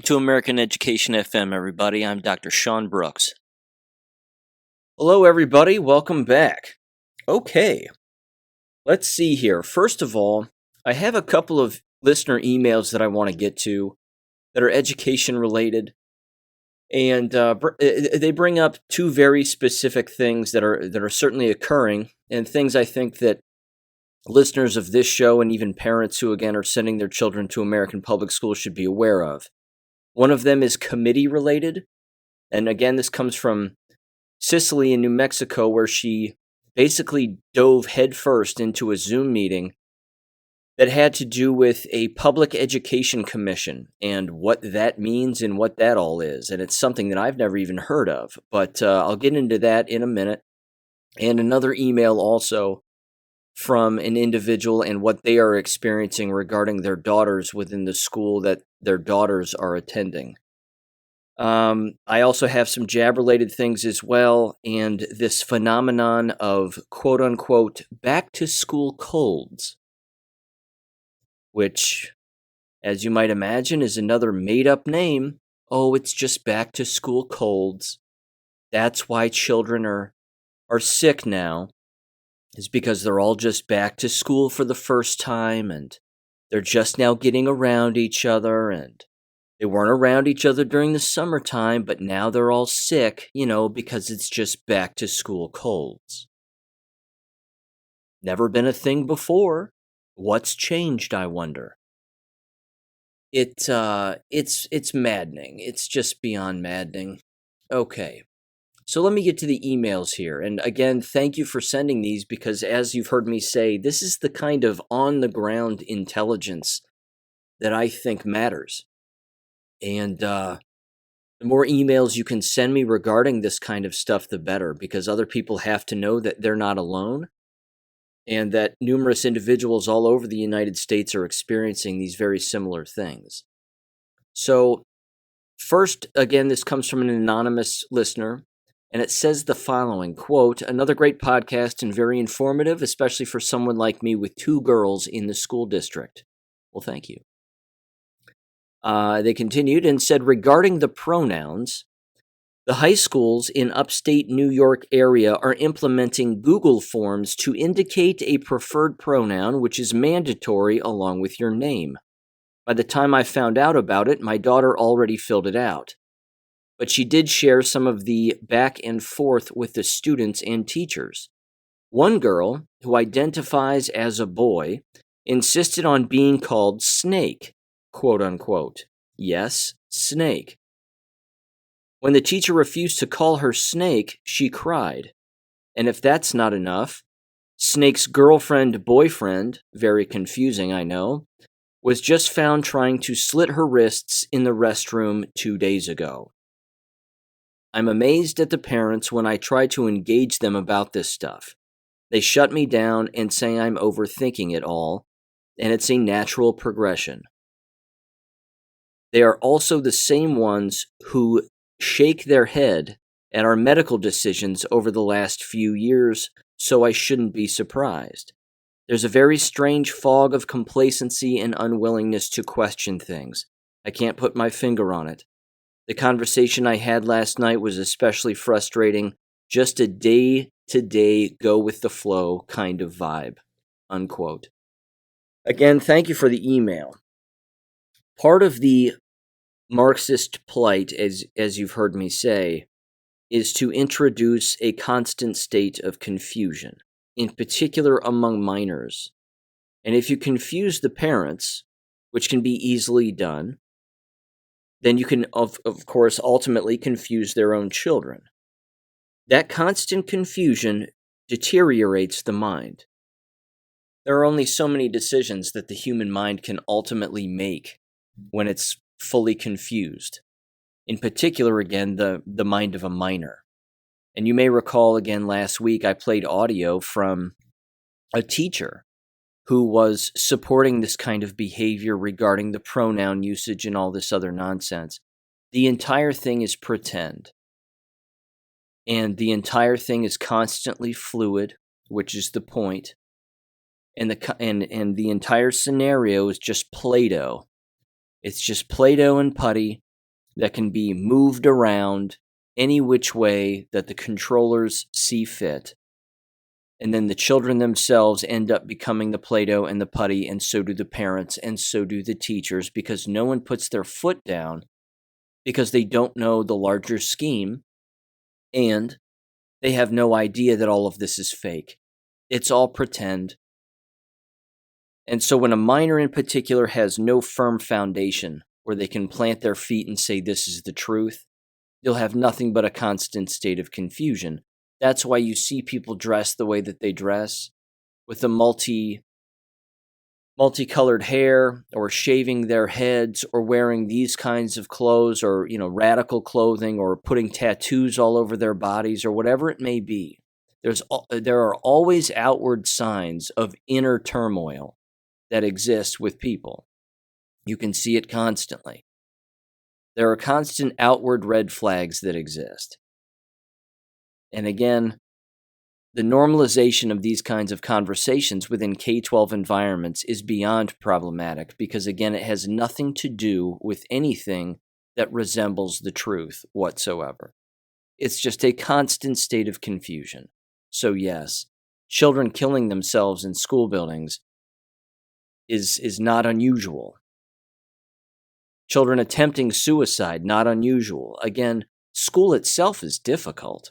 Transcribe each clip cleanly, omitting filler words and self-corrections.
to American Education FM, everybody. I'm Dr. Sean Brooks. Hello, everybody. Welcome back. Okay, let's see here. First of all, I have a couple of listener emails that I want to get to that are education related. And they bring up two very specific things that are certainly occurring, and things I think that listeners of this show and even parents who, again, are sending their children to American public schools should be aware of. One of them is committee related. And again, this comes from Sicily in New Mexico, where she basically dove headfirst into a Zoom meeting that had to do with a public education commission and what that means and what that all is. And it's something that I've never even heard of, but I'll get into that in a minute. And another email also from an individual and what they are experiencing regarding their daughters within the school that their daughters are attending. I also have some jab-related things as well, and this phenomenon of quote-unquote back-to-school colds, which, as you might imagine, is another made-up name. Oh, it's just back-to-school colds. That's why children are sick now, is because they're all just back to school for the first time, and they're just now getting around each other, and they weren't around each other during the summertime, but now they're all sick, because it's just back-to-school colds. Never been a thing before. What's changed, I wonder? It's maddening. It's just beyond maddening. Okay, so let me get to the emails here. And again, thank you for sending these, because as you've heard me say, this is the kind of on-the-ground intelligence that I think matters. And the more emails you can send me regarding this kind of stuff, the better, because other people have to know that they're not alone, and that numerous individuals all over the United States are experiencing these very similar things. So, first, again, this comes from an anonymous listener, and it says the following, quote, "Another great podcast and very informative, especially for someone like me with two girls in the school district." Well, thank you. They continued and said, regarding the pronouns, the high schools in upstate New York area are implementing Google Forms to indicate a preferred pronoun, which is mandatory along with your name. By the time I found out about it, my daughter already filled it out. But she did share some of the back and forth with the students and teachers. One girl, who identifies as a boy, insisted on being called Snake, quote unquote. Yes, Snake. When the teacher refused to call her Snake, she cried. And if that's not enough, Snake's boyfriend, very confusing, I know, was just found trying to slit her wrists in the restroom 2 days ago. I'm amazed at the parents when I try to engage them about this stuff. They shut me down and say I'm overthinking it all, and it's a natural progression. They are also the same ones who shake their head at our medical decisions over the last few years, so I shouldn't be surprised. There's a very strange fog of complacency and unwillingness to question things. I can't put my finger on it. The conversation I had last night was especially frustrating, just a day-to-day, go-with-the-flow kind of vibe, unquote. Again, thank you for the email. Part of the Marxist plight, as you've heard me say, is to introduce a constant state of confusion, in particular among minors. And if you confuse the parents, which can be easily done, then you can, of course, ultimately confuse their own children. That constant confusion deteriorates the mind. There are only so many decisions that the human mind can ultimately make when it's fully confused. In particular, again, the mind of a minor. And you may recall, again, last week I played audio from a teacher who was supporting this kind of behavior regarding the pronoun usage and all this other nonsense. The entire thing is pretend. And the entire thing is constantly fluid, which is the point. And the entire scenario is just Play-Doh. It's just Play-Doh and putty, that can be moved around any which way that the controllers see fit. And then the children themselves end up becoming the Play-Doh and the putty, and so do the parents, and so do the teachers, because no one puts their foot down because they don't know the larger scheme, and they have no idea that all of this is fake. It's all pretend. And so when a minor in particular has no firm foundation where they can plant their feet and say this is the truth, you'll have nothing but a constant state of confusion. That's why you see people dress the way that they dress, with the multicolored hair, or shaving their heads, or wearing these kinds of clothes, or radical clothing, or putting tattoos all over their bodies, or whatever it may be. There are always outward signs of inner turmoil that exist with people. You can see it constantly. There are constant outward red flags that exist. And again, the normalization of these kinds of conversations within K-12 environments is beyond problematic, because again, it has nothing to do with anything that resembles the truth whatsoever. It's just a constant state of confusion. So yes, children killing themselves in school buildings is not unusual. Children attempting suicide, not unusual. Again, school itself is difficult,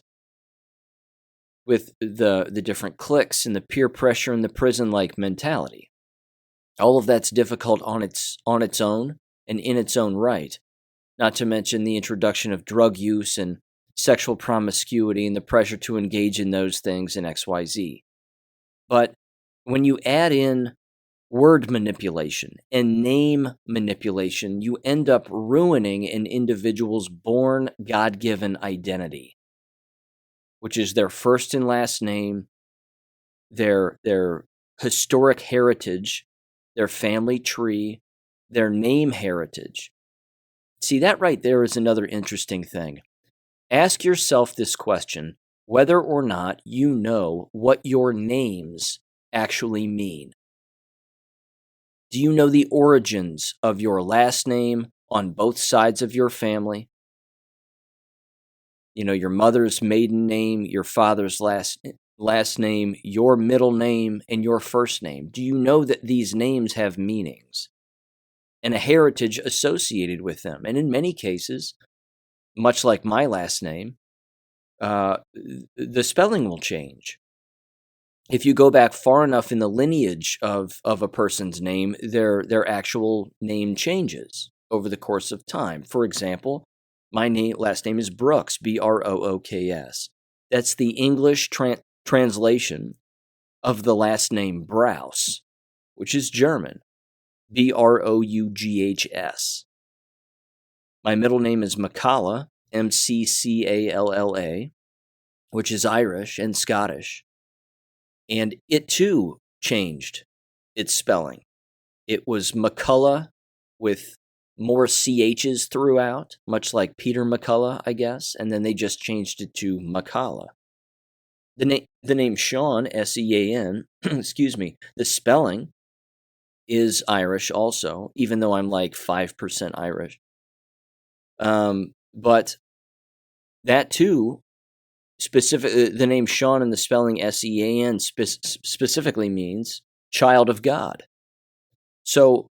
with the different cliques and the peer pressure and the prison-like mentality. All of that's difficult on its own and in its own right, not to mention the introduction of drug use and sexual promiscuity and the pressure to engage in those things in XYZ. But when you add in word manipulation and name manipulation, you end up ruining an individual's born God-given identity, which is their first and last name, their historic heritage, their family tree, their name heritage. See, that right there is another interesting thing. Ask yourself this question, whether or not you know what your names actually mean. Do you know the origins of your last name on both sides of your family? Your mother's maiden name, your father's last name, your middle name, and your first name. Do you know that these names have meanings and a heritage associated with them? And in many cases, much like my last name, the spelling will change. If you go back far enough in the lineage of a person's name, their actual name changes over the course of time. For example, my last name is Brooks, Brooks. That's the English translation of the last name Browse, which is German, Broughs. My middle name is McCalla, Mccalla, which is Irish and Scottish. And it too changed its spelling. It was McCullough with more CHs throughout, much like Peter McCullough, I guess, and then they just changed it to McCalla. The name Sean, Sean, excuse me, the spelling is Irish also, even though I'm like 5% Irish. But that too, the name Sean and the spelling Sean specifically means child of God. So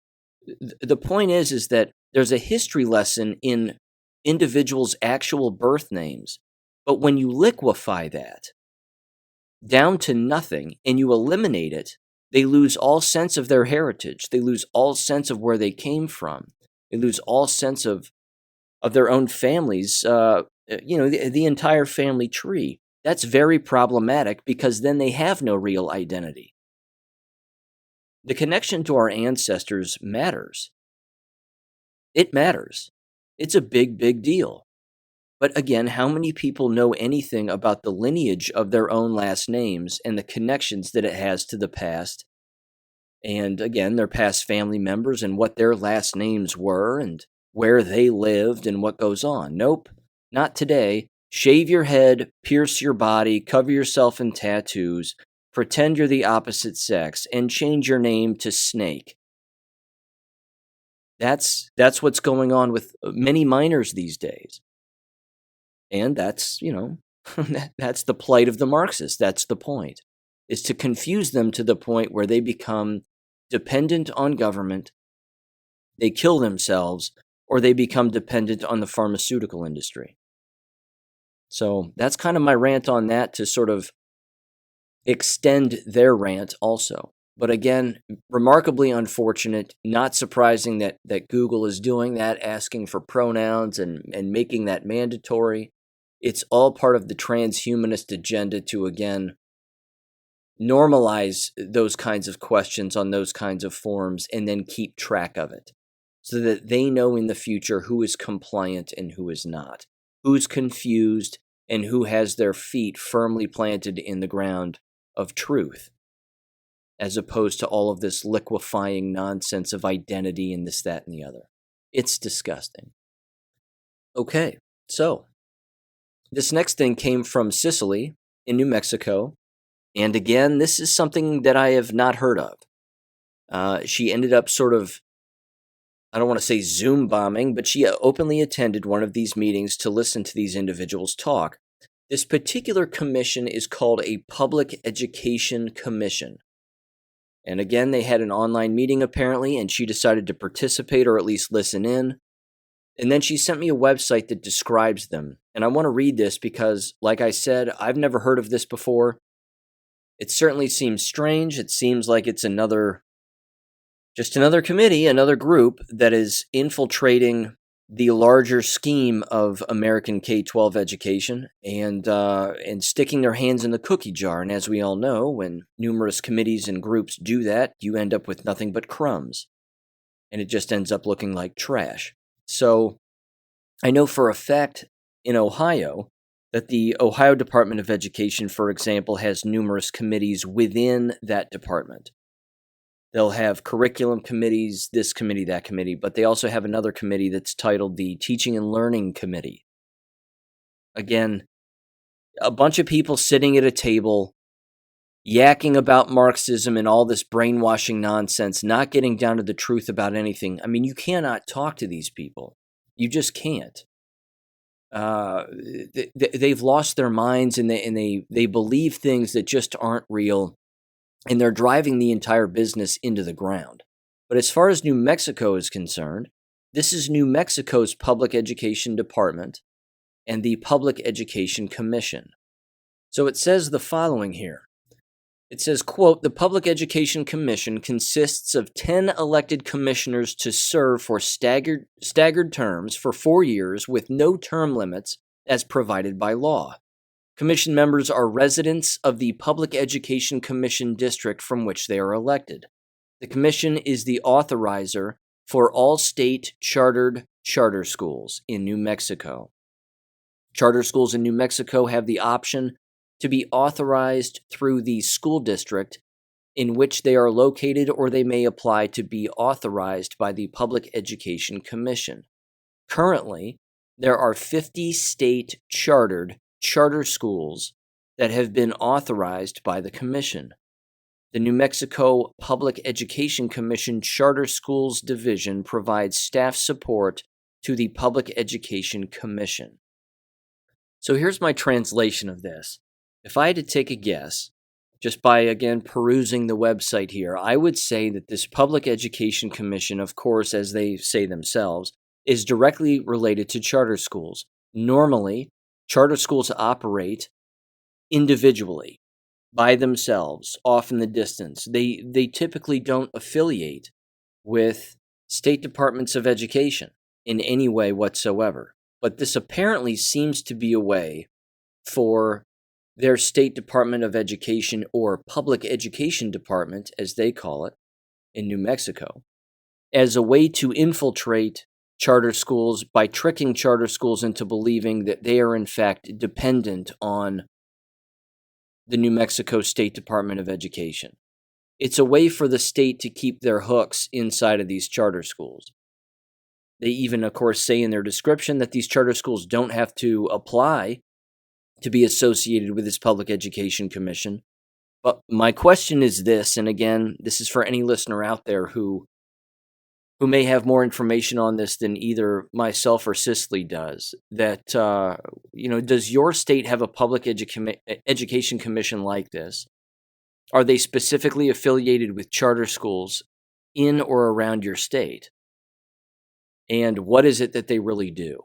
the point is that there's a history lesson in individuals' actual birth names, but when you liquefy that down to nothing and you eliminate it, they lose all sense of their heritage. They lose all sense of where they came from. They lose all sense of their own families, the entire family tree. That's very problematic, because then they have no real identity. The connection to our ancestors matters. It matters. It's a big, big deal. But again, how many people know anything about the lineage of their own last names and the connections that it has to the past? And again, their past family members and what their last names were and where they lived and what goes on. Nope, not today. Shave your head, pierce your body, cover yourself in tattoos, pretend you're the opposite sex, and change your name to Snake. That's what's going on with many minors these days. And that's, that's the plight of the Marxists. That's the point, is to confuse them to the point where they become dependent on government, they kill themselves, or they become dependent on the pharmaceutical industry. So that's kind of my rant on that, to sort of extend their rant also. But again, remarkably unfortunate, not surprising that Google is doing that, asking for pronouns and making that mandatory. It's all part of the transhumanist agenda to, again, normalize those kinds of questions on those kinds of forums and then keep track of it so that they know in the future who is compliant and who is not, who's confused and who has their feet firmly planted in the ground of truth, as opposed to all of this liquefying nonsense of identity and this, that, and the other. It's disgusting. Okay, so this next thing came from Sicily in New Mexico. And again, this is something that I have not heard of. She ended up sort of, I don't want to say Zoom bombing, but she openly attended one of these meetings to listen to these individuals talk. This particular commission is called a Public Education Commission. And again, they had an online meeting apparently, and she decided to participate or at least listen in. And then she sent me a website that describes them. And I want to read this because, like I said, I've never heard of this before. It certainly seems strange. It seems like it's just another committee, another group that is infiltrating the larger scheme of American K-12 education and sticking their hands in the cookie jar. And as we all know, when numerous committees and groups do that, you end up with nothing but crumbs. And it just ends up looking like trash. So I know for a fact in Ohio that the Ohio Department of Education, for example, has numerous committees within that department. They'll have curriculum committees, this committee, that committee, but they also have another committee that's titled the Teaching and Learning Committee. Again, a bunch of people sitting at a table, yakking about Marxism and all this brainwashing nonsense, not getting down to the truth about anything. I mean, you cannot talk to these people. You just can't. They've lost their minds and they believe things that just aren't real, and they're driving the entire business into the ground. But as far as New Mexico is concerned, this is New Mexico's Public Education Department and the Public Education Commission. So it says the following here. It says, quote, "The Public Education Commission consists of 10 elected commissioners to serve for staggered terms for 4 years with no term limits as provided by law. Commission members are residents of the Public Education Commission district from which they are elected. The commission is the authorizer for all state chartered charter schools in New Mexico. Charter schools in New Mexico have the option to be authorized through the school district in which they are located, or they may apply to be authorized by the Public Education Commission. Currently, there are 50 state charter schools that have been authorized by the Commission. The New Mexico Public Education Commission Charter Schools Division provides staff support to the Public Education Commission." So here's my translation of this. If I had to take a guess, just by, again, perusing the website here, I would say that this Public Education Commission, of course, as they say themselves, is directly related to charter schools. Normally, charter schools operate individually, by themselves, off in the distance. They typically don't affiliate with state departments of education in any way whatsoever. But this apparently seems to be a way for their state department of education, or public education department, as they call it, in New Mexico, as a way to infiltrate charter schools by tricking charter schools into believing that they are in fact dependent on the New Mexico State Department of Education. It's a way for the state to keep their hooks inside of these charter schools. They even, of course, say in their description that these charter schools don't have to apply to be associated with this Public Education Commission. But my question is this, and again, this is for any listener out there who who may have more information on this than either myself or Cicely does, that, does your state have a public education commission like this? Are they specifically affiliated with charter schools in or around your state? And what is it that they really do?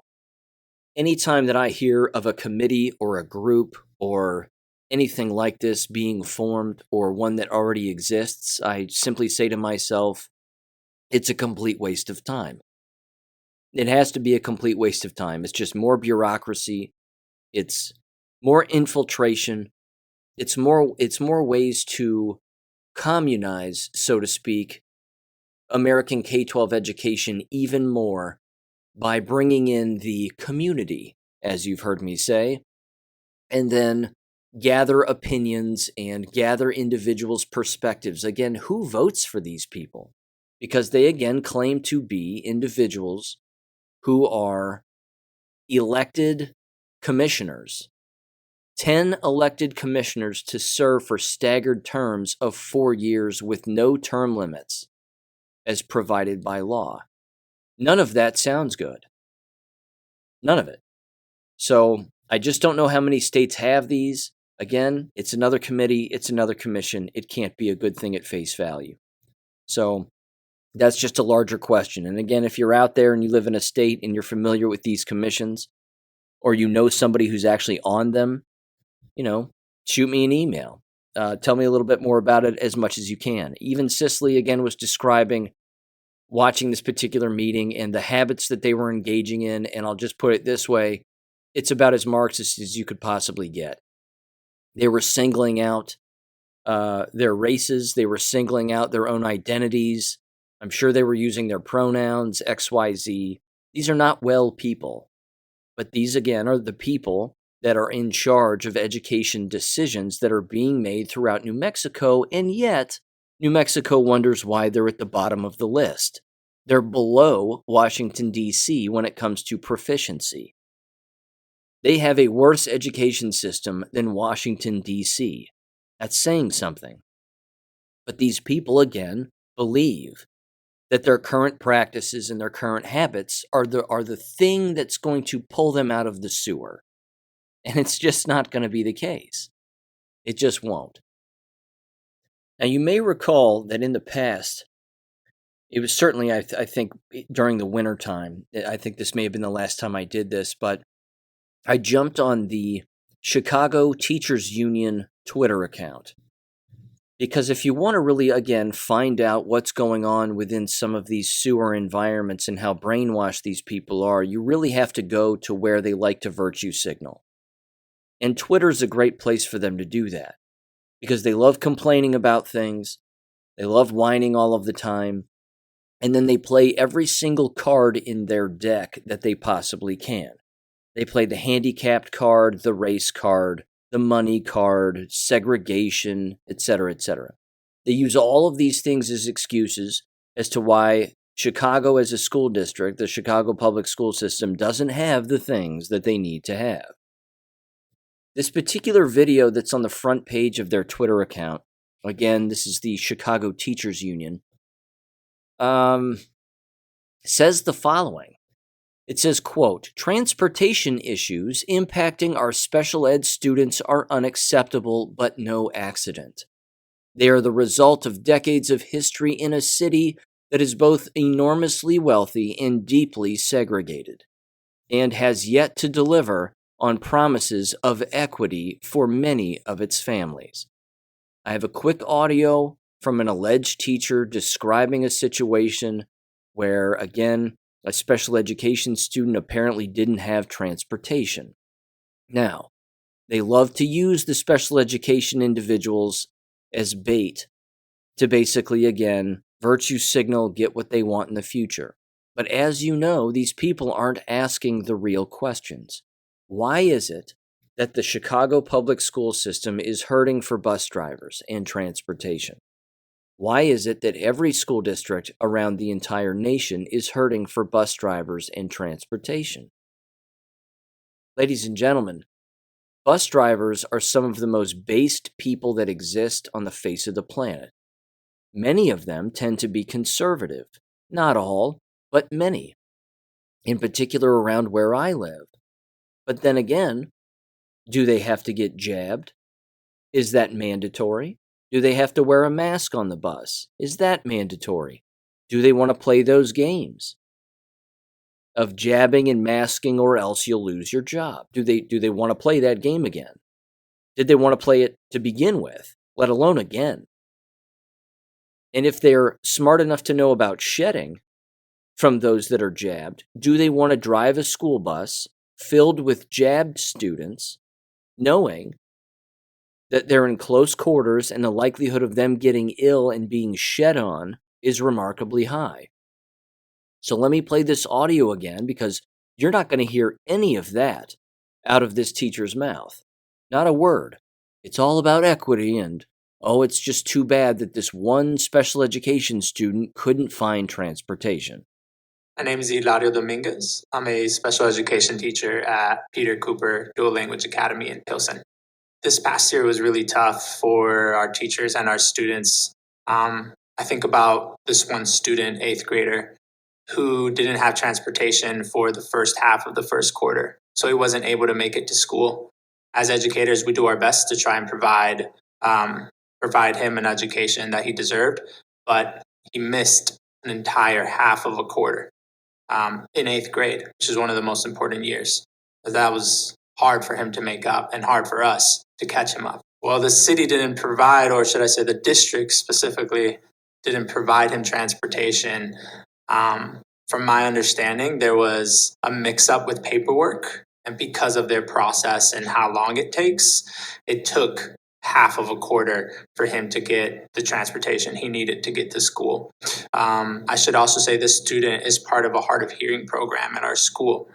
Anytime that I hear of a committee or a group or anything like this being formed or one that already exists, I simply say to myself, it's a complete waste of time. It has to be a complete waste of time. It's just more bureaucracy. It's more infiltration. It's more ways to communize, so to speak, American K-12 education even more by bringing in the community, as you've heard me say, and then gather opinions and gather individuals' perspectives. Again, who votes for these people? Because they, again, claim to be individuals who are elected commissioners. 10 elected commissioners to serve for staggered terms of 4 years with no term limits, as provided by law. None of that sounds good. None of it. So I just don't know how many states have these. Again, it's another committee, it's another commission. It can't be a good thing at face value. So that's just a larger question. And again, if you're out there and you live in a state and you're familiar with these commissions, or you know somebody who's actually on them, shoot me an email. Tell me a little bit more about it as much as you can. Even Cicely, again, was describing watching this particular meeting and the habits that they were engaging in. And I'll just put it this way. It's about as Marxist as you could possibly get. They were singling out their races. They were singling out their own identities. I'm sure they were using their pronouns, XYZ. These are not well people. But these, again, are the people that are in charge of education decisions that are being made throughout New Mexico, and yet New Mexico wonders why they're at the bottom of the list. They're below Washington, D.C. when it comes to proficiency. They have a worse education system than Washington, D.C. That's saying something. But these people, again, believe that their current practices and their current habits are the thing that's going to pull them out of the sewer. And it's just not going to be the case. It just won't. Now, you may recall that in the past, it was certainly, I think, during the winter time, I think this may have been the last time I did this, but I jumped on the Chicago Teachers Union Twitter account. Because if you want to really, again, find out what's going on within some of these sewer environments and how brainwashed these people are, you really have to go to where they like to virtue signal. And Twitter's a great place for them to do that. Because they love complaining about things, they love whining all of the time, and then they play every single card in their deck that they possibly can. They play the handicapped card, the race card, the money card, segregation, etc., etc. They use all of these things as excuses as to why Chicago as a school district, the Chicago public school system, doesn't have the things that they need to have. This particular video that's on the front page of their Twitter account, again, this is the Chicago Teachers Union, says the following. It says, quote, "Transportation issues impacting our special ed students are unacceptable, but no accident. They are the result of decades of history in a city that is both enormously wealthy and deeply segregated, and has yet to deliver on promises of equity for many of its families." I have a quick audio from an alleged teacher describing a situation where, again, a special education student apparently didn't have transportation. Now, they love to use the special education individuals as bait to basically, again, virtue signal, get what they want in the future. But as you know, these people aren't asking the real questions. Why is it that the Chicago public school system is hurting for bus drivers and transportation? Why is it that every school district around the entire nation is hurting for bus drivers and transportation? Ladies and gentlemen, bus drivers are some of the most based people that exist on the face of the planet. Many of them tend to be conservative. Not all, but many, in particular around where I live. But then again, do they have to get jabbed? Is that mandatory? Do they have to wear a mask on the bus? Is that mandatory? Do they want to play those games of jabbing and masking, or else you'll lose your job? Do they want to play that game again? Did they want to play it to begin with, let alone again? And if they're smart enough to know about shedding from those that are jabbed, do they want to drive a school bus filled with jabbed students, knowing that they're in close quarters and the likelihood of them getting ill and being shed on is remarkably high? So let me play this audio again, because you're not going to hear any of that out of this teacher's mouth. Not a word. It's all about equity and, oh, it's just too bad that this one special education student couldn't find transportation. My name is Hilario Dominguez. I'm a special education teacher at Peter Cooper Dual Language Academy in Pilsen. This past year was really tough for our teachers and our students. I think about this one student, 8th grader, who didn't have transportation for the first half of the first quarter. So he wasn't able to make it to school. As educators, we do our best to try and provide him an education that he deserved, but he missed an entire half of a quarter in 8th grade, which is one of the most important years. That was hard for him to make up and hard for us to catch him up. Well, the city didn't provide, or should I say the district specifically, didn't provide him transportation. From my understanding, there was a mix-up with paperwork, and because of their process and how long it takes, it took half of a quarter for him to get the transportation he needed to get to school. I should also say this student is part of a hard of hearing program at our school.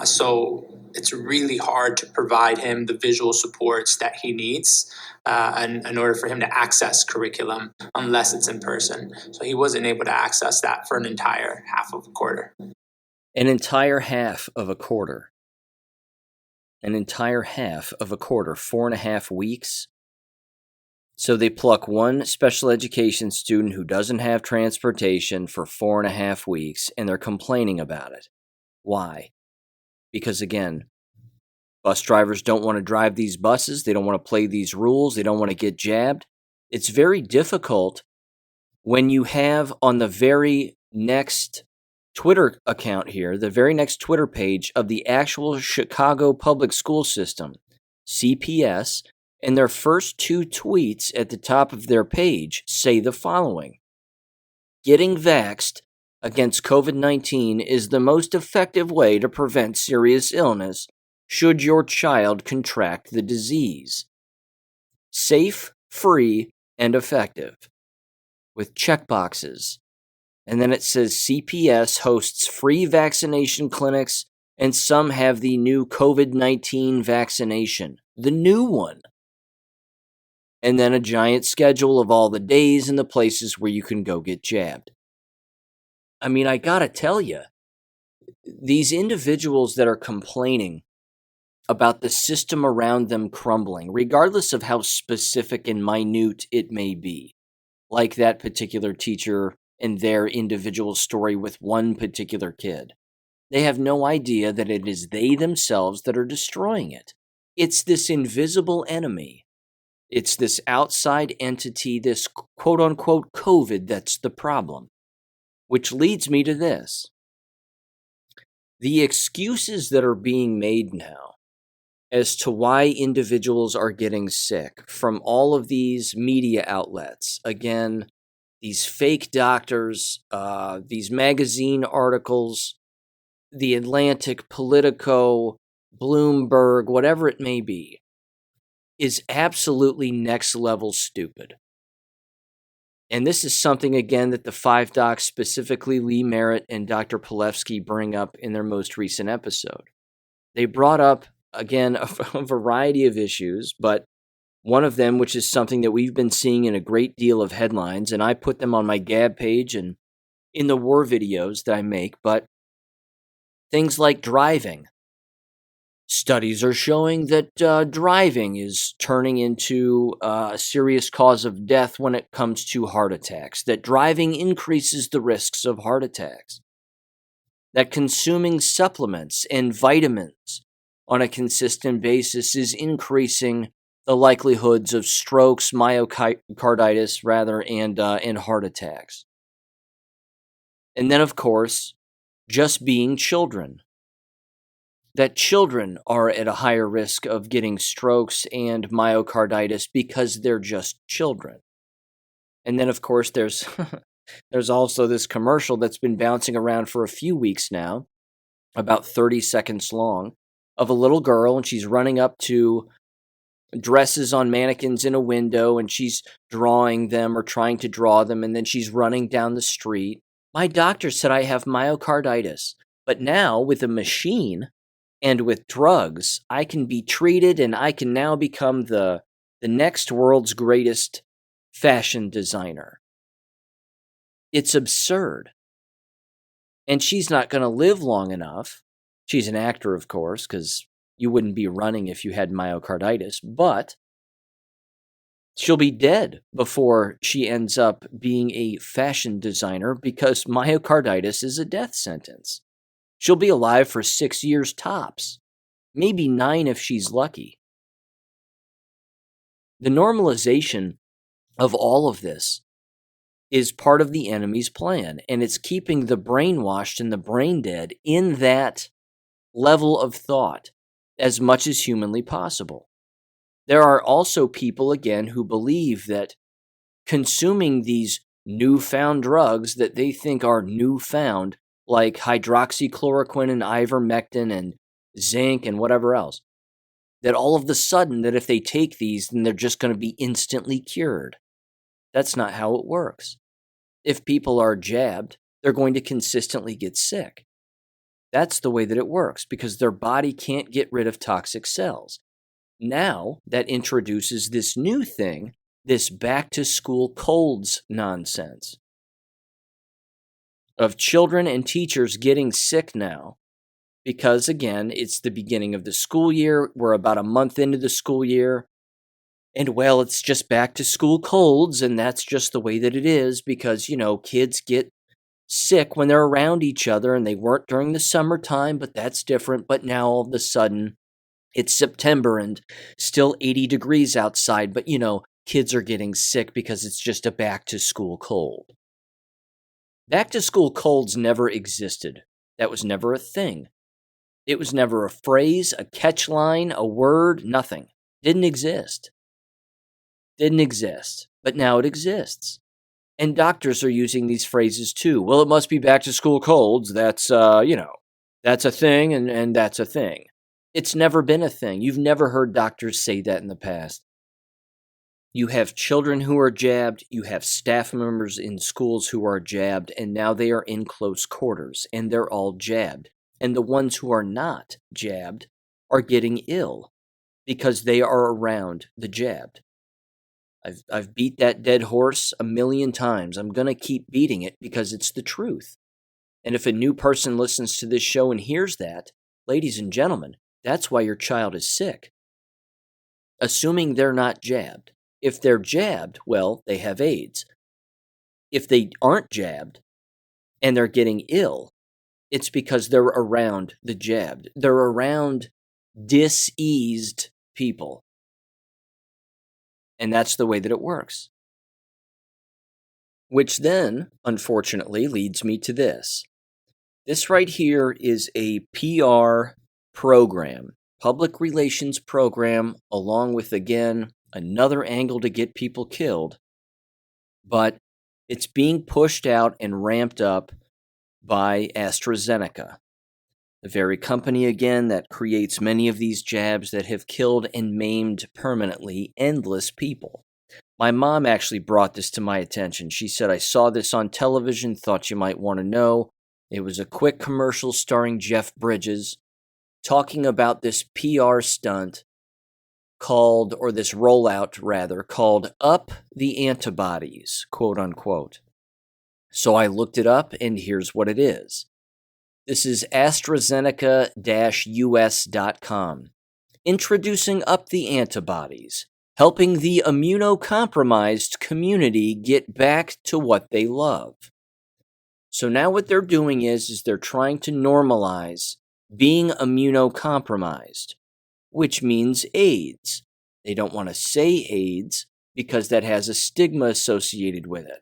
So it's really hard to provide him the visual supports that he needs in order for him to access curriculum unless it's in person. So he wasn't able to access that for an entire half of a quarter. An entire half of a quarter. An entire half of a quarter, 4.5 weeks. So they pluck one special education student who doesn't have transportation for 4.5 weeks, and they're complaining about it. Why? Because again, bus drivers don't want to drive these buses. They don't want to play these rules. They don't want to get jabbed. It's very difficult when you have on the very next Twitter account here, the very next Twitter page of the actual Chicago public school system, CPS, and their first 2 tweets at the top of their page say the following: getting vaxxed against COVID-19 is the most effective way to prevent serious illness should your child contract the disease. Safe, free, and effective. With checkboxes. And then it says CPS hosts free vaccination clinics, and some have the new COVID-19 vaccination. The new one. And then a giant schedule of all the days and the places where you can go get jabbed. I mean, I gotta tell you, these individuals that are complaining about the system around them crumbling, regardless of how specific and minute it may be, like that particular teacher and their individual story with one particular kid, they have no idea that it is they themselves that are destroying it. It's this invisible enemy. It's this outside entity, this quote-unquote COVID, that's the problem. Which leads me to this. The excuses that are being made now as to why individuals are getting sick from all of these media outlets, again, these fake doctors, these magazine articles, The Atlantic, Politico, Bloomberg, whatever it may be, is absolutely next level stupid. And this is something, again, that the 5 docs, specifically Lee Merritt and Dr. Palevsky, bring up in their most recent episode. They brought up, again, a variety of issues, but one of them, which is something that we've been seeing in a great deal of headlines, and I put them on my Gab page and in the war videos that I make, but things like driving. Studies are showing that driving is turning into a serious cause of death when it comes to heart attacks, that driving increases the risks of heart attacks, that consuming supplements and vitamins on a consistent basis is increasing the likelihoods of strokes, myocarditis, rather, and heart attacks. And then, of course, just being children. That children are at a higher risk of getting strokes and myocarditis because they're just children. And then, of course, there's there's also this commercial that's been bouncing around for a few weeks now, about 30 seconds long, of a little girl, and she's running up to dresses on mannequins in a window, and she's drawing them or trying to draw them, and then she's running down the street. My doctor said I have myocarditis, but now with a machine and with drugs, I can be treated and I can now become the next world's greatest fashion designer. It's absurd. And she's not going to live long enough. She's an actor, of course, because you wouldn't be running if you had myocarditis, but she'll be dead before she ends up being a fashion designer because myocarditis is a death sentence. She'll be alive for 6 years tops, maybe 9 if she's lucky. The normalization of all of this is part of the enemy's plan, and it's keeping the brainwashed and the brain dead in that level of thought as much as humanly possible. There are also people, again, who believe that consuming these newfound drugs that they think are newfound, like hydroxychloroquine and ivermectin and zinc and whatever else, that all of the sudden that if they take these, then they're just going to be instantly cured. That's not how it works. If people are jabbed, they're going to consistently get sick. That's the way that it works because their body can't get rid of toxic cells. Now that introduces this new thing, this back to school colds nonsense of children and teachers getting sick now because, again, it's the beginning of the school year. We're about a month into the school year. And, well, it's just back to school colds, and that's just the way that it is because, kids get sick when they're around each other, and they weren't during the summertime, but that's different. But now, all of a sudden, it's September and still 80 degrees outside, but, kids are getting sick because it's just a back to school cold. Back to school colds never existed. That was never a thing. It was never a phrase, a catch line, a word, nothing. Didn't exist. But now it exists. And doctors are using these phrases too. Well, it must be back to school colds. That's, that's a thing and that's a thing. It's never been a thing. You've never heard doctors say that in the past. You have children who are jabbed, you have staff members in schools who are jabbed, and now they are in close quarters, and they're all jabbed. And the ones who are not jabbed are getting ill because they are around the jabbed. I've beat that dead horse a million times. I'm going to keep beating it because it's the truth. And if a new person listens to this show and hears that, ladies and gentlemen, that's why your child is sick. Assuming they're not jabbed. If they're jabbed, well, they have AIDS. If they aren't jabbed and they're getting ill, it's because they're around the jabbed. They're around diseased people. And that's the way that it works. Which then, unfortunately, leads me to this. This right here is a PR program, public relations program, along with, again, another angle to get people killed. But it's being pushed out and ramped up by AstraZeneca, the very company, again, that creates many of these jabs that have killed and maimed permanently endless people. My mom actually brought this to my attention. She said, I saw this on television, thought you might want to know. It was a quick commercial starring Jeff Bridges talking about this PR stunt called, or this rollout rather, called Up the Antibodies, quote unquote. So I looked it up, and here's what it is. This is AstraZeneca-US.com. Introducing Up the Antibodies, helping the immunocompromised community get back to what they love. So now what they're doing is they're trying to normalize being immunocompromised, which means AIDS. They don't want to say AIDS because that has a stigma associated with it.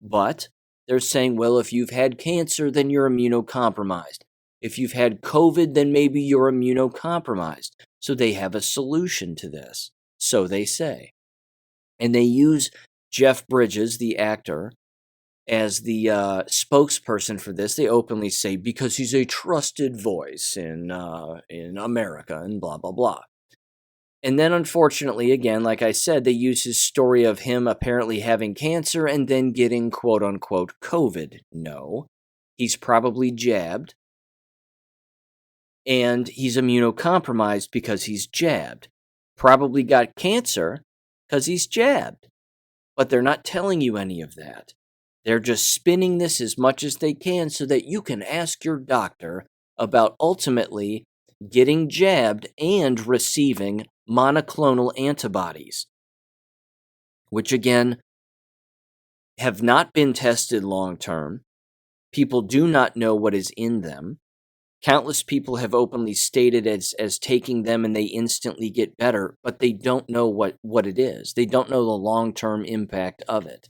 But they're saying, well, if you've had cancer, then you're immunocompromised. If you've had COVID, then maybe you're immunocompromised. So they have a solution to this. So they say. And they use Jeff Bridges, the actor, as the spokesperson for this. They openly say, because he's a trusted voice in America and blah, blah, blah. And then, unfortunately, again, like I said, they use his story of him apparently having cancer and then getting quote-unquote COVID. No, he's probably jabbed, and he's immunocompromised because he's jabbed. Probably got cancer because he's jabbed. But they're not telling you any of that. They're just spinning this as much as they can so that you can ask your doctor about ultimately getting jabbed and receiving monoclonal antibodies, which again have not been tested long term. People do not know what is in them. Countless people have openly stated as taking them and they instantly get better, but they don't know what it is. They don't know the long-term impact of it.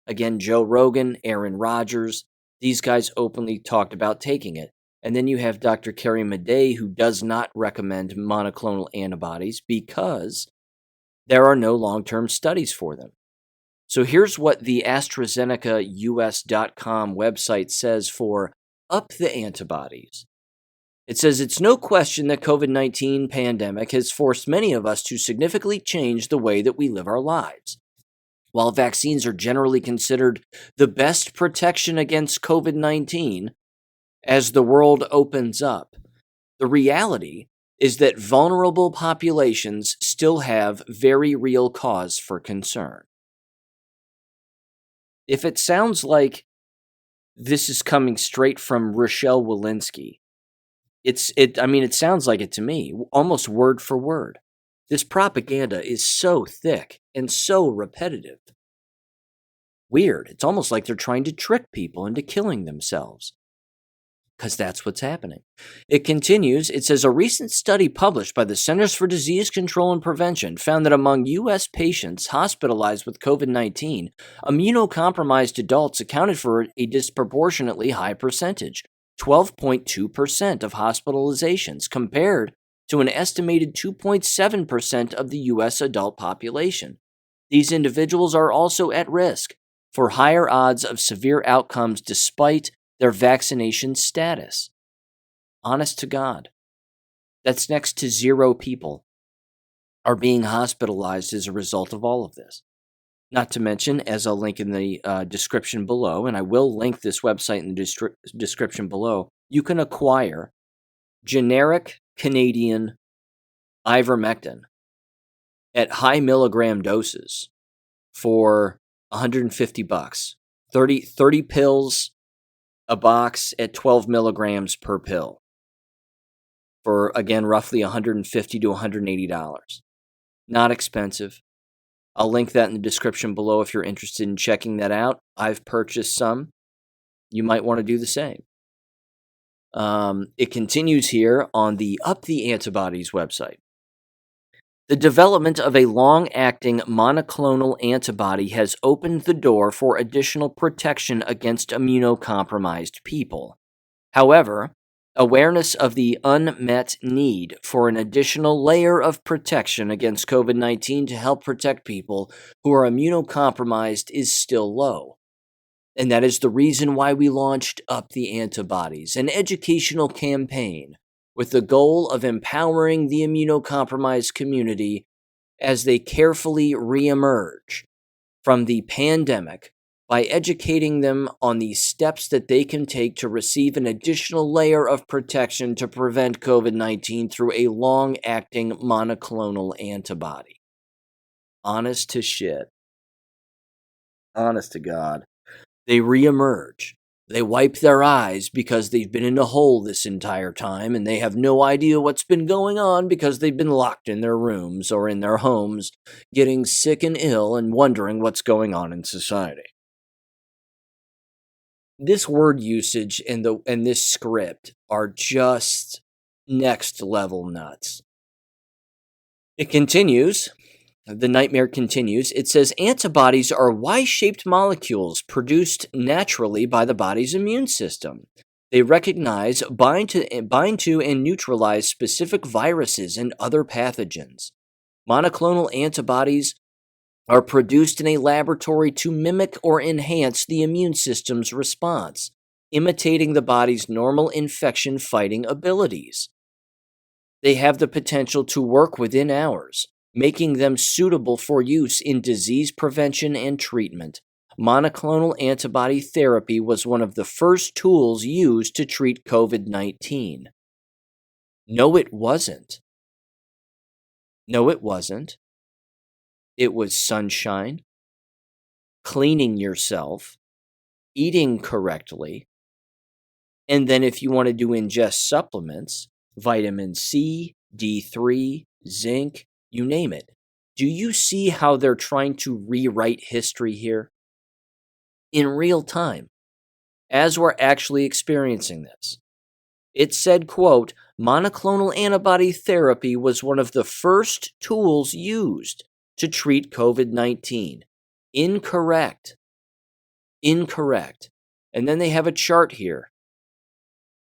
Again, Joe Rogan, Aaron Rodgers, these guys openly talked about taking it. And then you have Dr. Carrie Madej, who does not recommend monoclonal antibodies because there are no long-term studies for them. So here's what the AstraZeneca-US.com website says for Up the Antibodies. It says, it's no question that COVID-19 pandemic has forced many of us to significantly change the way that we live our lives. While vaccines are generally considered the best protection against COVID-19, as the world opens up, the reality is that vulnerable populations still have very real cause for concern. If it sounds like this is coming straight from Rochelle Walensky, it sounds like it to me, almost word for word. This propaganda is so thick and so repetitive. Weird. It's almost like they're trying to trick people into killing themselves. Because that's what's happening. It continues, it says, a recent study published by the Centers for Disease Control and Prevention found that among U.S. patients hospitalized with COVID-19, immunocompromised adults accounted for a disproportionately high percentage, 12.2% of hospitalizations, compared to an estimated 2.7% of the U.S. adult population. These individuals are also at risk for higher odds of severe outcomes despite their vaccination status. Honest to God. That's next to 0 people are being hospitalized as a result of all of this. Not to mention, as I'll link in the description below, and I will link this website in the description below, you can acquire generic Canadian ivermectin at high milligram doses for $150. 30 pills a box at 12 milligrams per pill for, again, roughly $150 to $180. Not expensive. I'll link that in the description below if you're interested in checking that out. I've purchased some. You might want to do the same. It continues here on the Up the Antibodies website. The development of a long-acting monoclonal antibody has opened the door for additional protection against immunocompromised people. However, awareness of the unmet need for an additional layer of protection against COVID-19 to help protect people who are immunocompromised is still low. And that is the reason why we launched Up the Antibodies, an educational campaign with the goal of empowering the immunocompromised community as they carefully reemerge from the pandemic by educating them on the steps that they can take to receive an additional layer of protection to prevent COVID-19 through a long-acting monoclonal antibody. Honest to shit. Honest to God. They reemerge. They wipe their eyes because they've been in a hole this entire time and they have no idea what's been going on because they've been locked in their rooms or in their homes, getting sick and ill and wondering what's going on in society. This word usage and this script are just next level nuts. It continues. The nightmare continues. It says antibodies are Y-shaped molecules produced naturally by the body's immune system. They recognize, bind to, and neutralize specific viruses and other pathogens. Monoclonal antibodies are produced in a laboratory to mimic or enhance the immune system's response, imitating the body's normal infection-fighting abilities. They have the potential to work within hours, making them suitable for use in disease prevention and treatment. Monoclonal antibody therapy was one of the first tools used to treat COVID-19. No, it wasn't. No, it wasn't. It was sunshine, cleaning yourself, eating correctly, and then if you wanted to ingest supplements, vitamin C, D3, zinc, you name it. Do you see how they're trying to rewrite history here? In real time, as we're actually experiencing this. It said, quote, monoclonal antibody therapy was one of the first tools used to treat COVID-19. Incorrect. Incorrect. And then they have a chart here.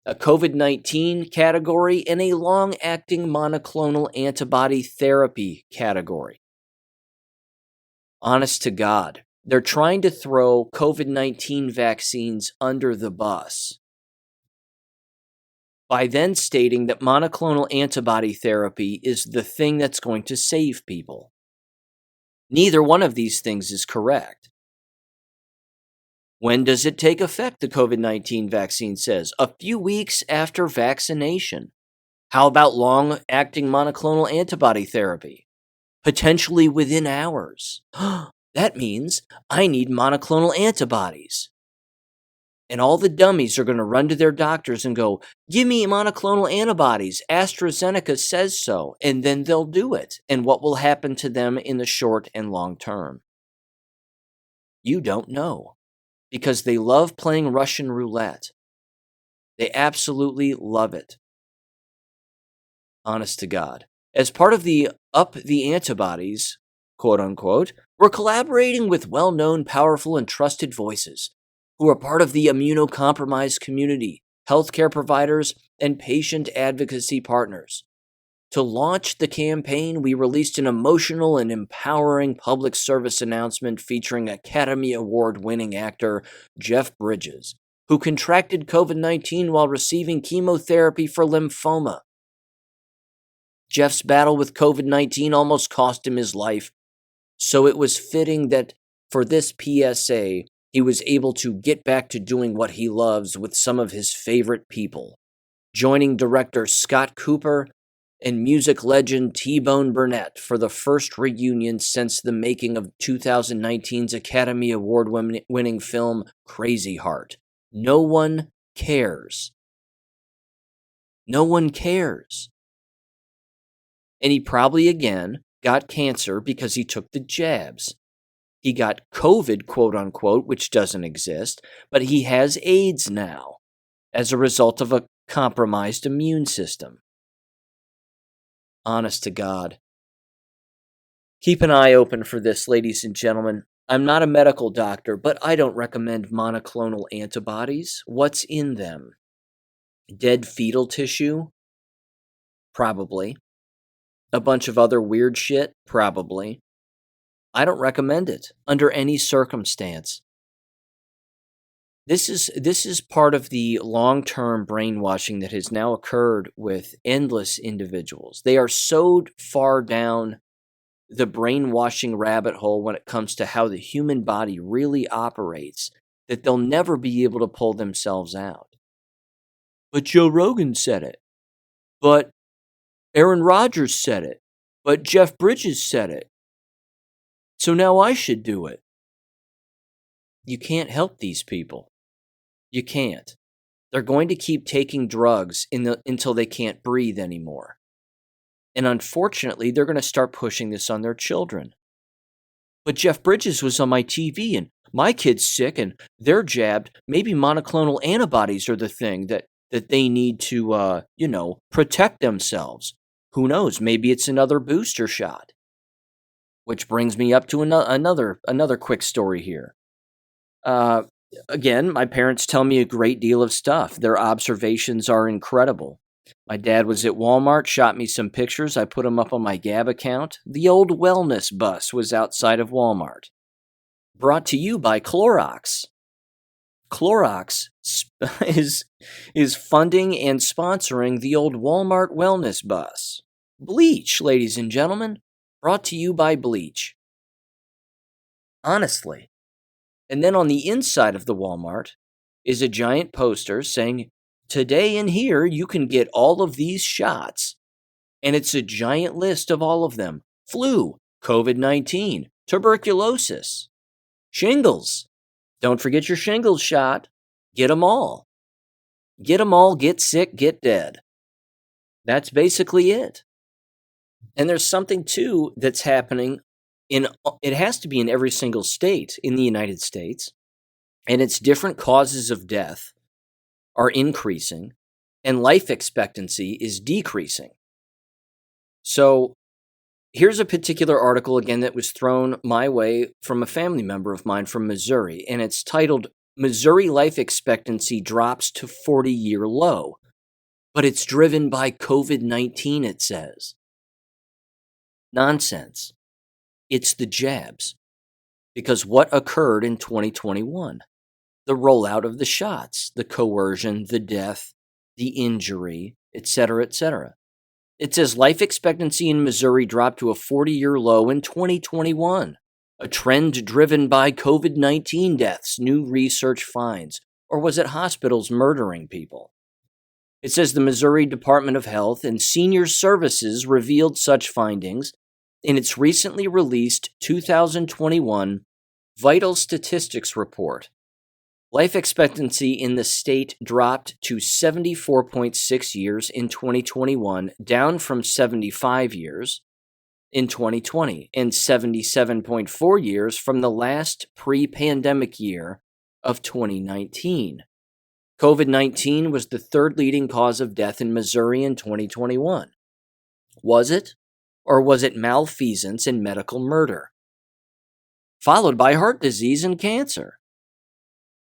A COVID-19 category and a long-acting monoclonal antibody therapy category. Honest to God, they're trying to throw COVID-19 vaccines under the bus by then stating that monoclonal antibody therapy is the thing that's going to save people. Neither one of these things is correct. When does it take effect, the COVID-19 vaccine says? A few weeks after vaccination. How about long-acting monoclonal antibody therapy? Potentially within hours. That means I need monoclonal antibodies. And all the dummies are going to run to their doctors and go, give me monoclonal antibodies. AstraZeneca says so. And then they'll do it. And what will happen to them in the short and long term? You don't know. Because they love playing Russian roulette. They absolutely love it. Honest to God. As part of the Up the Antibodies, quote unquote, we're collaborating with well-known, powerful, and trusted voices who are part of the immunocompromised community, healthcare providers, and patient advocacy partners. To launch the campaign, we released an emotional and empowering public service announcement featuring Academy Award-winning actor Jeff Bridges, who contracted COVID-19 while receiving chemotherapy for lymphoma. Jeff's battle with COVID-19 almost cost him his life, so it was fitting that for this PSA, he was able to get back to doing what he loves with some of his favorite people, joining director Scott Cooper and music legend T-Bone Burnett for the first reunion since the making of 2019's Academy Award-winning film Crazy Heart. No one cares. No one cares. And he probably, again, got cancer because he took the jabs. He got COVID, quote-unquote, which doesn't exist, but he has AIDS now as a result of a compromised immune system. Honest to God. Keep an eye open for this, ladies and gentlemen. I'm not a medical doctor, but I don't recommend monoclonal antibodies. What's in them? Dead fetal tissue? Probably. A bunch of other weird shit? Probably. I don't recommend it under any circumstance. This is part of the long-term brainwashing that has now occurred with endless individuals. They are so far down the brainwashing rabbit hole when it comes to how the human body really operates that they'll never be able to pull themselves out. But Joe Rogan said it. But Aaron Rodgers said it. But Jeff Bridges said it. So now I should do it. You can't help these people. You can't. They're going to keep taking drugs until they can't breathe anymore. And unfortunately, they're going to start pushing this on their children. But Jeff Bridges was on my TV and my kid's sick and they're jabbed. Maybe monoclonal antibodies are the thing that they need to, protect themselves. Who knows? Maybe it's another booster shot. Which brings me up to another quick story here. Again, my parents tell me a great deal of stuff. Their observations are incredible. My dad was at Walmart, shot me some pictures. I put them up on my Gab account. The old wellness bus was outside of Walmart. Brought to you by Clorox. Clorox is funding and sponsoring the old Walmart wellness bus. Bleach, ladies and gentlemen. Brought to you by Bleach. Honestly. And then on the inside of the Walmart is a giant poster saying, today in here you can get all of these shots. And it's a giant list of all of them. Flu, COVID-19, tuberculosis, shingles. Don't forget your shingles shot. Get them all. Get them all, get sick, get dead. That's basically it. And there's something, too, that's happening it has to be in every single state in the United States, and its different causes of death are increasing, and life expectancy is decreasing. So here's a particular article, again, that was thrown my way from a family member of mine from Missouri, and it's titled, Missouri Life Expectancy Drops to 40-Year Low, but it's driven by COVID-19, it says. Nonsense. It's the jabs. Because what occurred in 2021? The rollout of the shots, the coercion, the death, the injury, etc., etc. It says life expectancy in Missouri dropped to a 40-year low in 2021, a trend driven by COVID-19 deaths, new research finds. Or was it hospitals murdering people? It says the Missouri Department of Health and Senior Services revealed such findings in its recently released 2021 Vital Statistics Report. Life expectancy in the state dropped to 74.6 years in 2021, down from 75 years in 2020, and 77.4 years from the last pre-pandemic year of 2019. COVID-19 was the third leading cause of death in Missouri in 2021. Was it? Or was it malfeasance and medical murder? Followed by heart disease and cancer.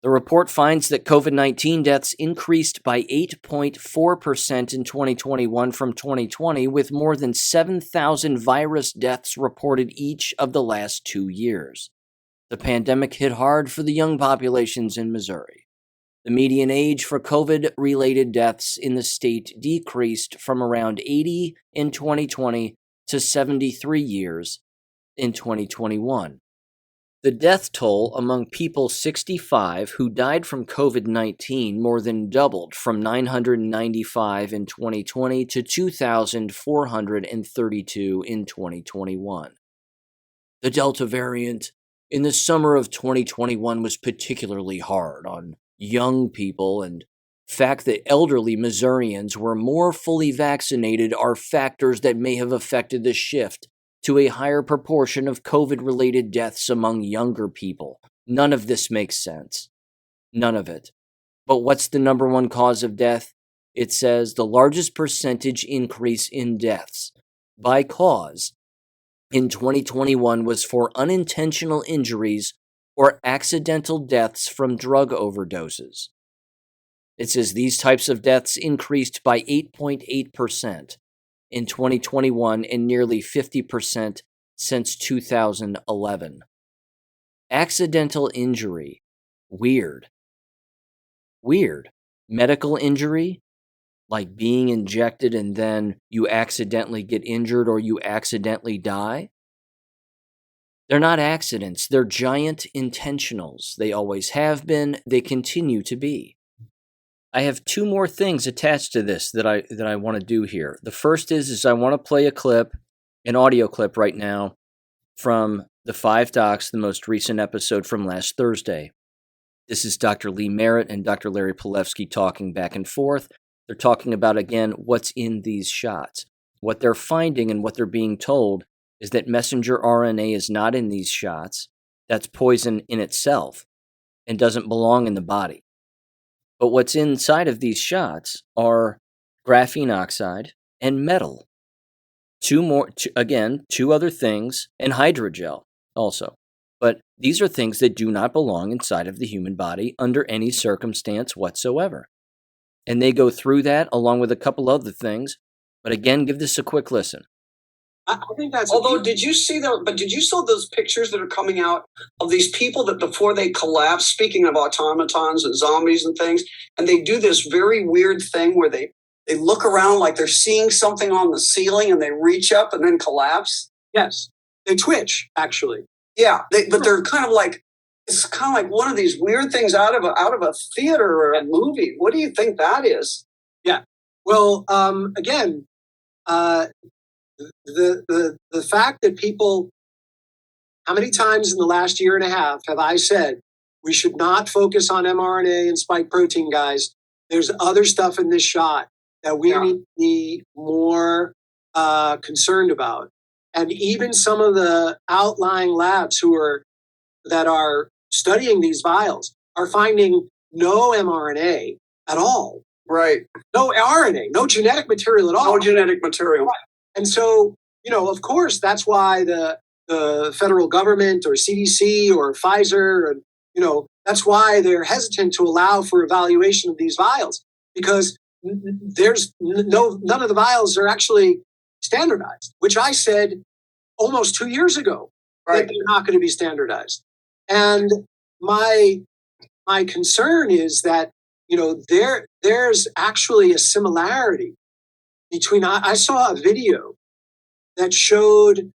The report finds that COVID-19 deaths increased by 8.4% in 2021 from 2020, with more than 7,000 virus deaths reported each of the last 2 years. The pandemic hit hard for the young populations in Missouri. The median age for COVID-related deaths in the state decreased from around 80 in 2020 to 73 years in 2021. The death toll among people 65 who died from COVID-19 more than doubled from 995 in 2020 to 2,432 in 2021. The Delta variant in the summer of 2021 was particularly hard on young people, and fact that elderly Missourians were more fully vaccinated are factors that may have affected the shift to a higher proportion of COVID-related deaths among younger people. None of this makes sense. None of it. But what's the number one cause of death? It says the largest percentage increase in deaths by cause in 2021 was for unintentional injuries or accidental deaths from drug overdoses. It says these types of deaths increased by 8.8% in 2021 and nearly 50% since 2011. Accidental injury. Weird. Medical injury, like being injected and then you accidentally get injured or you accidentally die. They're not accidents. They're giant intentionals. They always have been. They continue to be. I have two more things attached to this that I want to do here. The first is I want to play an audio clip right now from the 5 Docs, the most recent episode from last Thursday. This is Dr. Lee Merritt and Dr. Larry Pilevsky talking back and forth. They're talking about, again, what's in these shots. What they're finding and what they're being told is that messenger RNA is not in these shots. That's poison in itself and doesn't belong in the body. But what's inside of these shots are graphene oxide and metal. Two other things, and hydrogel also. But these are things that do not belong inside of the human body under any circumstance whatsoever. And they go through that along with a couple other things. But again, give this a quick listen. I think that's. Although, did you see those pictures that are coming out of these people that before they collapse, speaking of automatons and zombies and things, and they do this very weird thing where they look around like they're seeing something on the ceiling and they reach up and then collapse? Yes. They twitch, actually. Yeah, but they're kind of like, it's kind of like one of these weird things out of a theater or a movie. What do you think that is? Yeah. Well, again, the fact that people, how many times in the last year and a half have I said we should not focus on mRNA and spike protein, guys? There's other stuff in this shot that we need to be more concerned about. And even some of the outlying labs that are studying these vials are finding no mRNA at all. Right. No RNA, no genetic material at all. No genetic material. Right. And so, of course, that's why the federal government or CDC or Pfizer, that's why they're hesitant to allow for evaluation of these vials, because there's none of the vials are actually standardized, which I said almost 2 years ago, right, that they're not going to be standardized. And my concern is that, there's actually a similarity between, I saw a video that showed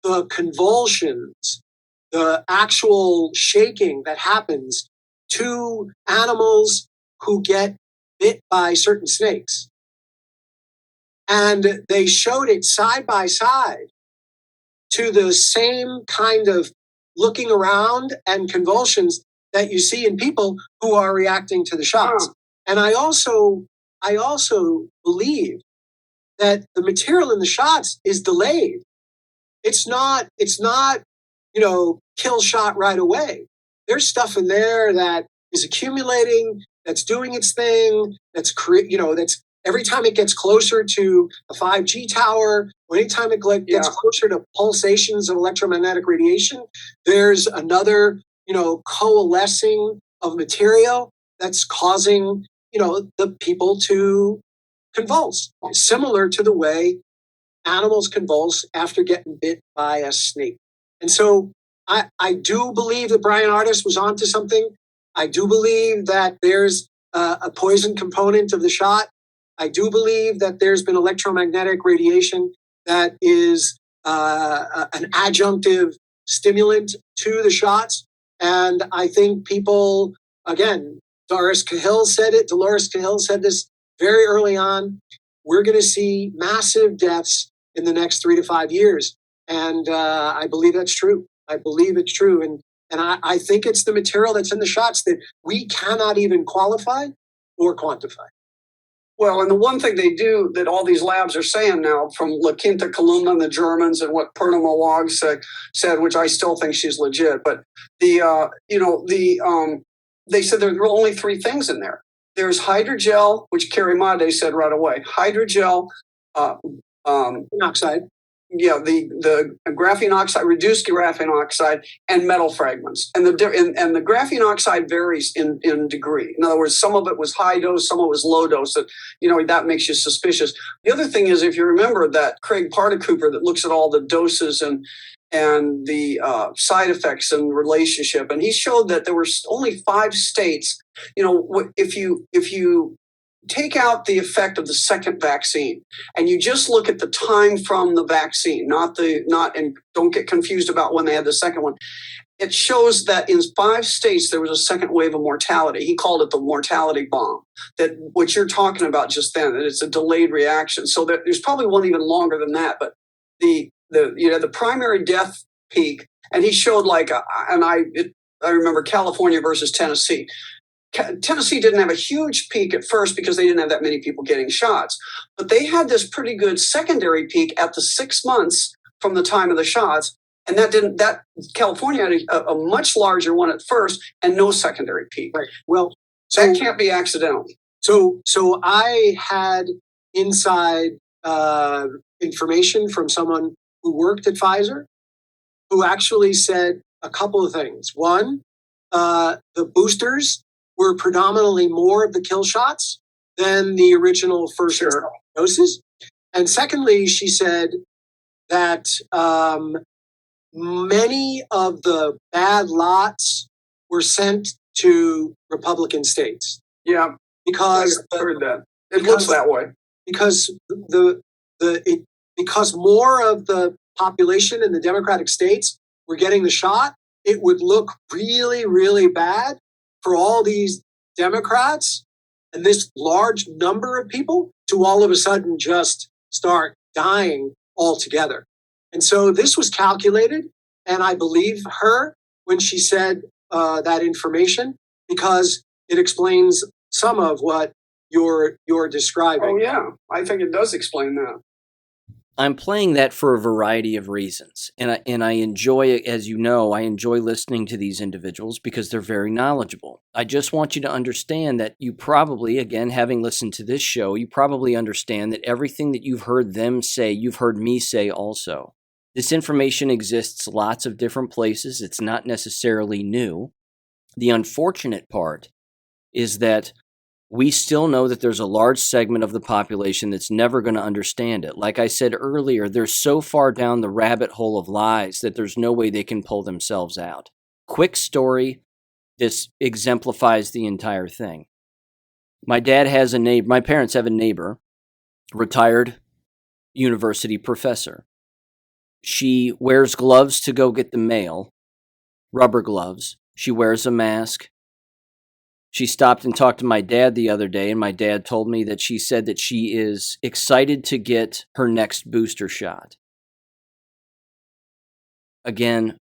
the convulsions, the actual shaking that happens to animals who get bit by certain snakes. And they showed it side by side to the same kind of looking around and convulsions that you see in people who are reacting to the shots. And I also believe that the material in the shots is delayed. It's not, kill shot right away. There's stuff in there that is accumulating, that's doing its thing, that's every time it gets closer to a 5G tower, or anytime it gets closer to pulsations of electromagnetic radiation, there's another, coalescing of material that's causing, the people to convulse, similar to the way animals convulse after getting bit by a snake. And so I do believe that Brian Ardis was onto something. I do believe that there's a poison component of the shot. I do believe that there's been electromagnetic radiation that is an adjunctive stimulant to the shots. And I think people, again, Dolores Cahill said this very early on. We're going to see massive deaths in the next 3 to 5 years. And I believe that's true. I believe it's true. And I think it's the material that's in the shots that we cannot even qualify or quantify. Well, and the one thing they do that all these labs are saying now, from La Quinta Columna and the Germans, and what Purnima Wog said, which I still think she's legit, but they said there were only 3 things in there. There's hydrogel, which Carrie Made said right away. Hydrogel, oxide. Yeah, the graphene oxide, reduced graphene oxide, and metal fragments. And the graphene oxide varies in degree. In other words, some of it was high dose, some of it was low dose. That makes you suspicious. The other thing is, if you remember that Craig Particooper that looks at all the doses and the side effects and relationship, and he showed that there were only 5 states. If you take out the effect of the second vaccine and you just look at the time from the vaccine, and don't get confused about when they had the second one. It shows that in 5 states, there was a second wave of mortality. He called it the mortality bomb, that what you're talking about just then, that it's a delayed reaction. So that there's probably one even longer than that. But the primary death peak, and he showed I remember California versus Tennessee. Tennessee didn't have a huge peak at first because they didn't have that many people getting shots, but they had this pretty good secondary peak at the 6 months from the time of the shots. And that California had a much larger one at first and no secondary peak. Right. Well, that can't be accidental. So I had inside information from someone who worked at Pfizer who actually said a couple of things. One, the boosters were predominantly more of the kill shots than the original first doses. And secondly, she said that many of the bad lots were sent to Republican states. Yeah, because I heard that. It looks that way. Because because more of the population in the Democratic states were getting the shot, it would look really, really bad for all these Democrats and this large number of people to all of a sudden just start dying altogether. And so this was calculated, and I believe her when she said that information, because it explains some of what you're describing. Oh, yeah. I think it does explain that. I'm playing that for a variety of reasons. And I enjoy it, as you know, I enjoy listening to these individuals because they're very knowledgeable. I just want you to understand that you probably, again, having listened to this show, you probably understand that everything that you've heard them say, you've heard me say also. This information exists lots of different places. It's not necessarily new. The unfortunate part is that we still know that there's a large segment of the population that's never going to understand it. Like I said earlier, they're so far down the rabbit hole of lies that there's no way they can pull themselves out. Quick story. This exemplifies the entire thing. My parents have a neighbor, retired university professor. She wears gloves to go get the mail, rubber gloves. She wears a mask. She stopped and talked to my dad the other day, and my dad told me that she said that she is excited to get her next booster shot. Again,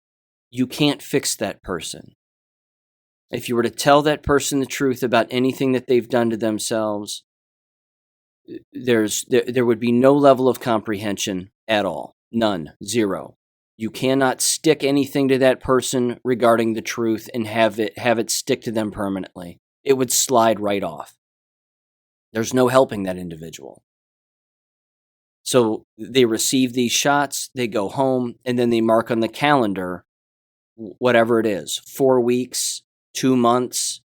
you can't fix that person. If you were to tell that person the truth about anything that they've done to themselves, there would be no level of comprehension at all. None. Zero. You cannot stick anything to that person regarding the truth and have it stick to them permanently. It would slide right off. There's no helping that individual. So they receive these shots, they go home, and then they mark on the calendar whatever it is, 4 weeks, 2 months,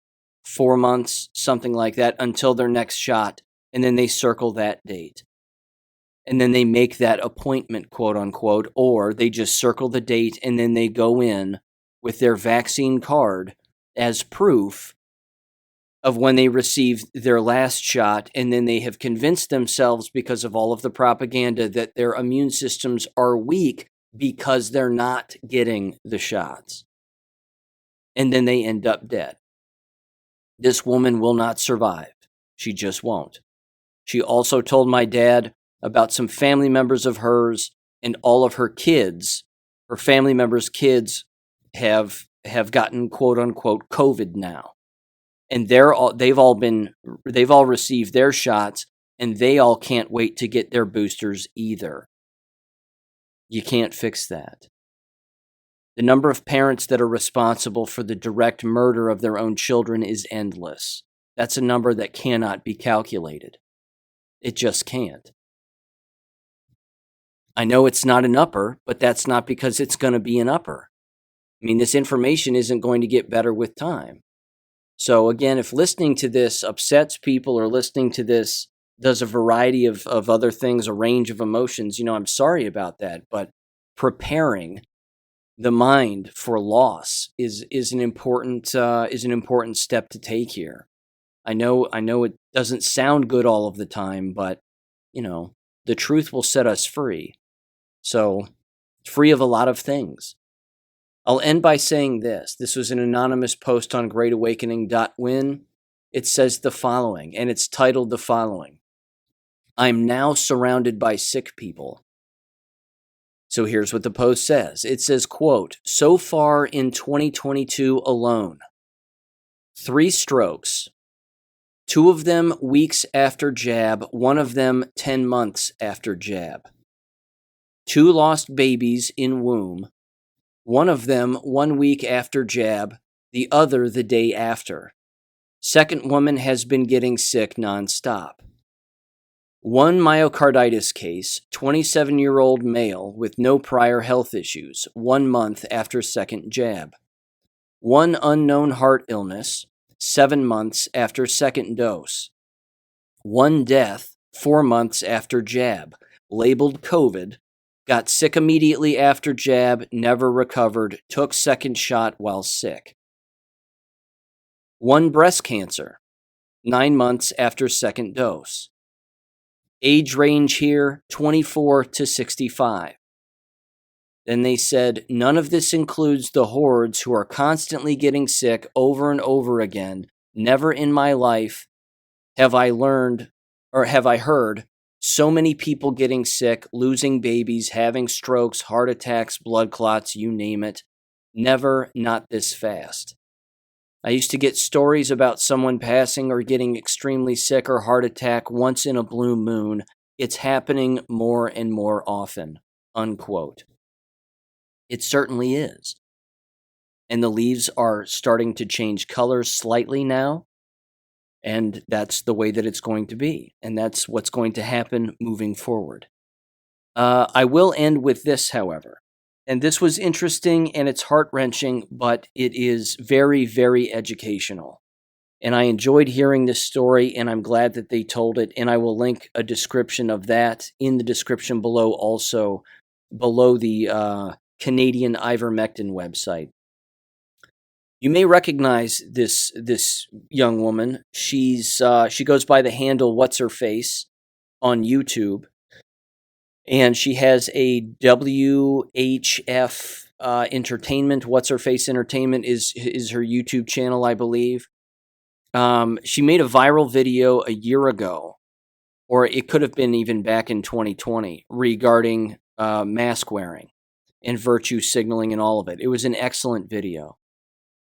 4 months, something like that, until their next shot, and then they circle that date. And then they make that appointment, quote unquote, or they just circle the date and then they go in with their vaccine card as proof of when they received their last shot. And then they have convinced themselves, because of all of the propaganda, that their immune systems are weak because they're not getting the shots. And then they end up dead. This woman will not survive. She just won't. She also told my dad about some family members of hers and all of her kids. Her family members' kids have gotten quote unquote COVID now. And they've all received their shots, and they all can't wait to get their boosters either. You can't fix that. The number of parents that are responsible for the direct murder of their own children is endless. That's a number that cannot be calculated. It just can't. I know it's not an upper, but that's not because it's going to be an upper. I mean, this information isn't going to get better with time. So again, if listening to this upsets people, or listening to this does a variety of other things, a range of emotions, I'm sorry about that. But preparing the mind for loss is an important step to take here. I know it doesn't sound good all of the time, but the truth will set us free. So, free of a lot of things. I'll end by saying this. This was an anonymous post on greatawakening.win. It says the following, and it's titled the following: I'm now surrounded by sick people. So here's what the post says. It says, quote, so far in 2022 alone, 3 strokes, 2 of them weeks after jab, 1 of them 10 months after jab. 2 lost babies in womb, 1 of them 1 week after jab, the other the day after. Second woman has been getting sick nonstop. 1 myocarditis case, 27-year-old male with no prior health issues, 1 month after second jab. 1 unknown heart illness, 7 months after second dose. 1 death, 4 months after jab, labeled COVID, got sick immediately after jab, never recovered, took second shot while sick. 1 breast cancer, 9 months after second dose. Age range here, 24 to 65. Then they said, none of this includes the hordes who are constantly getting sick over and over again. Never in my life have I learned, or have I heard, so many people getting sick, losing babies, having strokes, heart attacks, blood clots, you name it. Never, not this fast. I used to get stories about someone passing or getting extremely sick or heart attack once in a blue moon. It's happening more and more often, unquote. It certainly is. And the leaves are starting to change colors slightly now. And that's the way that it's going to be. And that's what's going to happen moving forward. I will end with this, however. And this was interesting and it's heart-wrenching, but it is very, very educational. And I enjoyed hearing this story, and I'm glad that they told it. And I will link a description of that in the description below, also below the Canadian ivermectin website. You may recognize this young woman. She goes by the handle What's Her Face on YouTube. And she has a WHF Entertainment. What's Her Face Entertainment is her YouTube channel, I believe. She made a viral video a year ago, or it could have been even back in 2020, regarding mask wearing and virtue signaling and all of it. It was an excellent video.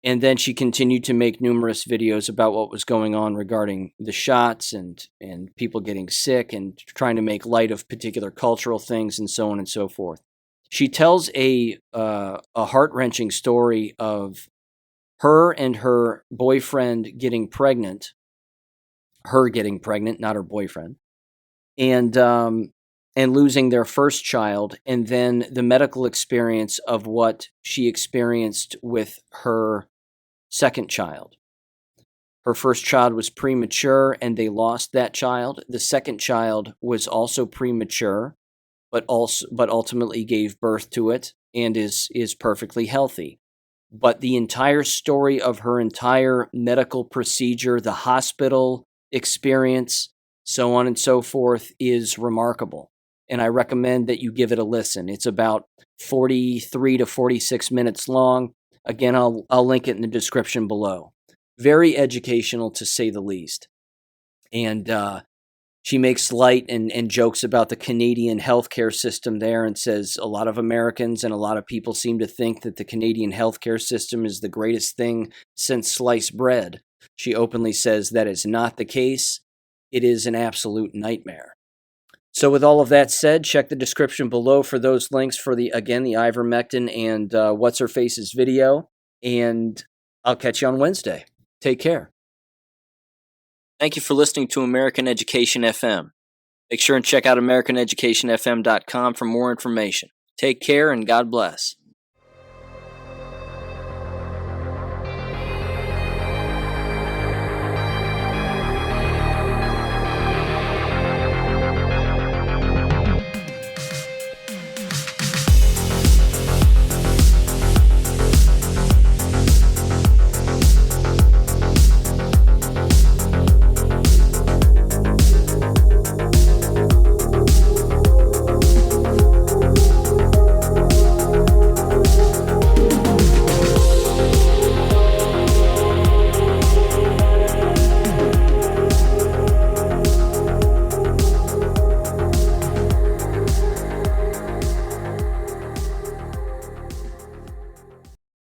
And then she continued to make numerous videos about what was going on regarding the shots and people getting sick and trying to make light of particular cultural things and so on and so forth. She tells a heart-wrenching story of her and her boyfriend getting pregnant. Her getting pregnant, not her boyfriend. And losing their first child, and then the medical experience of what she experienced with her second child. Her first child was premature, and they lost that child. The second child was also premature, but ultimately gave birth to it and is perfectly healthy. But the entire story of her entire medical procedure, the hospital experience, so on and so forth, is remarkable. And I recommend that you give it a listen. It's about 43 to 46 minutes long. Again, I'll link it in the description below. Very educational, to say the least. And she makes light and jokes about the Canadian healthcare system there, and says a lot of Americans and a lot of people seem to think that the Canadian healthcare system is the greatest thing since sliced bread. She openly says that is not the case. It is an absolute nightmare. So with all of that said, check the description below for those links for the ivermectin and What's Her Face's video. And I'll catch you on Wednesday. Take care. Thank you for listening to American Education FM. Make sure and check out AmericanEducationFM.com for more information. Take care and God bless.